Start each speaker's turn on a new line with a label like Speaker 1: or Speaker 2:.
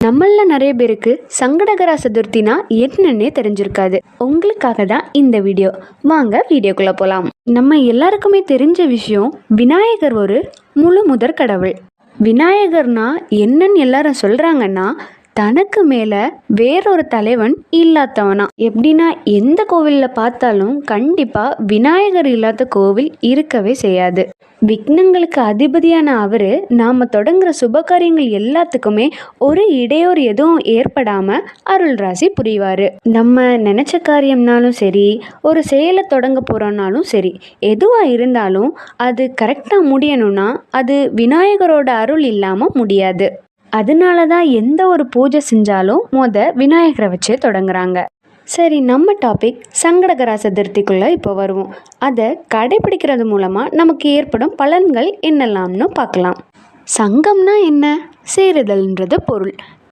Speaker 1: நம்மள நிறைய பேருக்கு சங்கடகர சதுர்த்தினா என்னன்னே தெரிஞ்சிருக்காது. உங்களுக்காக தான் இந்த வீடியோ. வாங்க வீடியோக்குள்ள போலாம். நம்ம எல்லாருக்குமே தெரிஞ்ச விஷயம், விநாயகர் ஒரு முழு முதற் கடவுள். விநாயகர்னா என்னன்னு எல்லாரும் சொல்றாங்கன்னா, தனக்கு மேல வேறொரு தலைவன் இல்லாதவனா. எப்படின்னா, எந்த கோவில்ல பார்த்தாலும் கண்டிப்பா விநாயகர் இல்லாத கோவில் இருக்கவே செய்யாது. விக்னங்களுக்கு அதிபதியான அவரு நாம தொடங்குற சுபகாரியங்கள் எல்லாத்துக்குமே ஒரு இடையூறு எதுவும் ஏற்படாம அருள் ராசி புரிவாரு. நம்ம நினைச்ச காரியம்னாலும் சரி, ஒரு செயலை தொடங்க போறோம்னாலும் சரி, எதுவா இருந்தாலும் அது கரெக்டா முடியணும்னா அது விநாயகரோட அருள் இல்லாம முடியாது. அதனால தான் எந்த ஒரு பூஜை செஞ்சாலும் விநாயகரை வச்சே தொடங்குறாங்க. சரி, நம்ம டாபிக் சங்கடகர சதுர்த்திக்குள்ளே இப்போ வருவோம். அதை கடைபிடிக்கிறது மூலமாக நமக்கு ஏற்படும் பலன்கள் என்னெல்லாம்னு பார்க்கலாம். சங்கம்னா என்ன? சேருதல்ன்றது பொருள்.